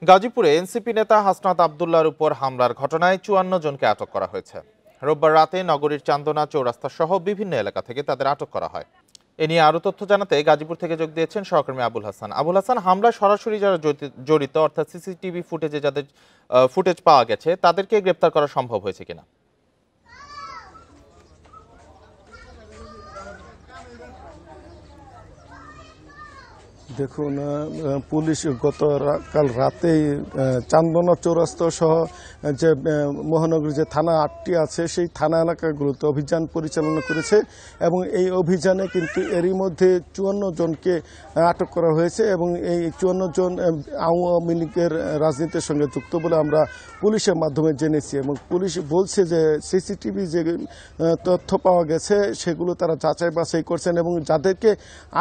গাজীপুরে এনসিপি নেতা হাসনাত আব্দুল্লাহর উপর হামলার ঘটনায় ৫৪ জনকে আটক করা হয়েছে। রোববার রাতে নগরীর চান্দনা চৌরাস্তা সহ বিভিন্ন এলাকা থেকে তাদের আটক করা হয়। এ নিয়ে আরো তথ্য জানাতে গাজীপুর থেকে যোগ দিয়েছেন সহকর্মী আবুল হাসান। আবুল হাসান, হামলায় সরাসরি যারা জড়িত অর্থাৎ সিসিটিভি ফুটেজে যাদের ফুটেজ পাওয়া গেছে তাদেরকে গ্রেপ্তার করা সম্ভব হয়েছে কিনা? দেখুন, পুলিশ গতকাল রাতেই চান্দনা চৌরাস্তা সহ যে মহানগরীর যে থানা ৮টি আছে সেই থানা এলাকাগুলোতে অভিযান পরিচালনা করেছে এবং এই অভিযানে কিন্তু এরই মধ্যে ৫৪ জনকে আটক করা হয়েছে এবং এই ৫৪ জন আওয়ামী লীগের রাজনীতির সঙ্গে যুক্ত বলে আমরা পুলিশের মাধ্যমে জেনেছি। এবং পুলিশ বলছে যে সিসিটিভি যে তথ্য পাওয়া গেছে সেগুলো তারা যাচাই বাছাই করছেন এবং যাদেরকে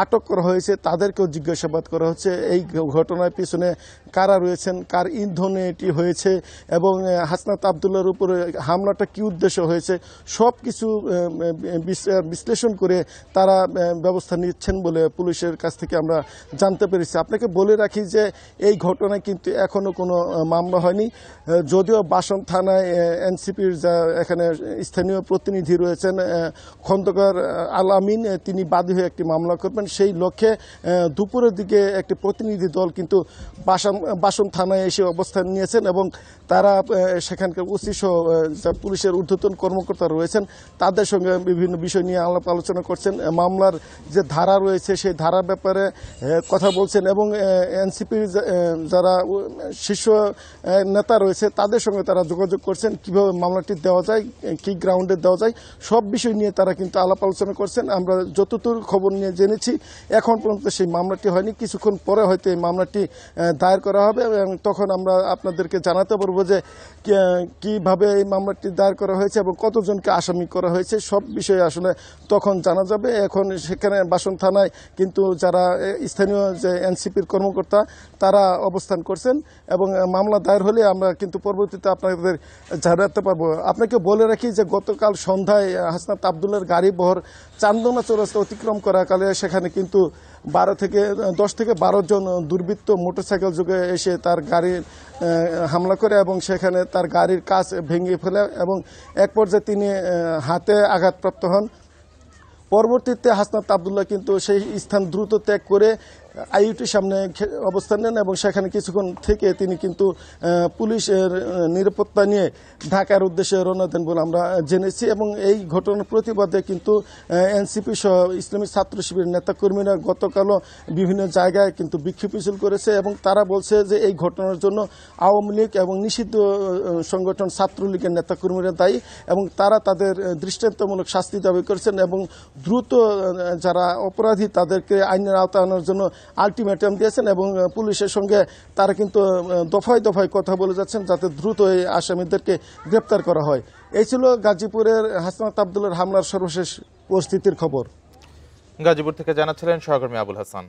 আটক করা হয়েছে তাদেরকেও জিজ্ঞাসাবাদ করা হচ্ছে এই ঘটনার পিছনে কারা রয়েছেন, কার ইন্ধনে এটি হয়েছে এবং হাসনাত আব্দুল্লাহর উপরে হামলাটা কি উদ্দেশ্য হয়েছে সব কিছু বিশ্লেষণ করে তারা ব্যবস্থা নিচ্ছেন বলে পুলিশের কাছ থেকে আমরা জানতে পেরেছি। আপনাকে বলে রাখি যে এই ঘটনায় কিন্তু এখনো কোনো মামলা হয়নি, যদিও বাসন থানায় এনসিপির যা এখানে স্থানীয় প্রতিনিধি রয়েছেন খন্দকার আল আমিন, তিনি বাদী হয়ে একটি মামলা করবেন। সেই লক্ষ্যে দুপুরের দিকে একটি প্রতিনিধি দল কিন্তু বাসন থানায় এসে অবস্থান নিয়েছেন এবং তারা সেখানকার ওসি সহ পুলিশের ঊর্ধ্বতন কর্মকর্তা রয়েছেন তাদের সঙ্গে বিভিন্ন বিষয় নিয়ে আলাপ আলোচনা করছেন, মামলার যে ধারা রয়েছে সেই ধারার ব্যাপারে কথা বলছেন এবং এনসিপির যারা শীর্ষ নেতা রয়েছে তাদের সঙ্গে তারা যোগাযোগ করছেন কিভাবে মামলাটি দেওয়া যায়, কি গ্রাউন্ডে দেওয়া যায়, সব বিষয় নিয়ে তারা কিন্তু আলাপ আলোচনা করছেন। আমরা যতদূর খবর নিয়ে জেনেছি এখন পর্যন্ত সেই মামলাটি হয়নি, কিছুক্ষণ পরে হয়তো এই মামলাটি দায়ের করা হবে এবং তখন আমরা আপনাদেরকে জানাতে পারবো যে কিভাবে এই মামলাটি দায়ের করা হয়েছে এবং কতজনকে আসামি করা হয়েছে সব বিষয়ে আসলে তখন জানা যাবে। এখন সেখানে বাসন থানায় কিন্তু যারা স্থানীয় যে এনসিপির কর্মকর্তা তারা অবস্থান করছেন এবং মামলা দায়ের হলে আমরা কিন্তু পরবর্তীতে আপনাদের জানাতে পারবো। আপনাকে বলে রাখি যে গতকাল সন্ধ্যায় হাসনাত আব্দুল্লাহর গাড়ি বহর চান্দনা চৌরাস্তা অতিক্রম করাকালে সেখানে কিন্তু 10 থেকে 12 জন দুর্বৃত্ত মোটরসাইকেল যোগে এসে তার গাড়ির হামলা করে এবং সেখানে তার গাড়ির কাচ ভেঙে ফেলে এবং এক পর্যায়ে তিনি হাতে আঘাতপ্রাপ্ত হন। পরবর্তীতে হাসনাত আব্দুল্লাহ কিন্তু সেই স্থান দ্রুত ত্যাগ করে আইইউটির সামনে অবস্থান নেন এবং সেখানে কিছুক্ষণ থেকে তিনি কিন্তু পুলিশের নিরাপত্তা নিয়ে ঢাকার উদ্দেশ্যে রওনা দেন বলে আমরা জেনেছি এবং এই ঘটনার প্রতিবাদে কিন্তু এনসিপি সহ ইসলামী ছাত্র শিবিরের নেতাকর্মীরা গতকালও বিভিন্ন জায়গায় কিন্তু বিক্ষোভ মিছিল করেছে এবং তারা বলছে যে এই ঘটনার জন্য আওয়ামী লীগ এবং নিষিদ্ধ সংগঠন ছাত্রলীগের নেতাকর্মীরা দায়ী এবং তারা তাদের দৃষ্টান্তমূলক শাস্তি দাবি করেছেন এবং দ্রুত যারা অপরাধী তাদেরকে আইনের আওতায় আনার জন্য আলটিমেটাম দিয়েছেন এবং পুলিশের সঙ্গে তারা কিন্তু দফায় দফায় কথা বলে যাচ্ছেন যাতে দ্রুত এই আসামিদেরকে গ্রেপ্তার করা হয়। এই ছিল গাজীপুরের হাসনাত আব্দুল্লাহর হামলার সর্বশেষ পরিস্থিতির খবর। গাজীপুর থেকে জানাচ্ছিলেন সহকর্মী আবুল হাসান।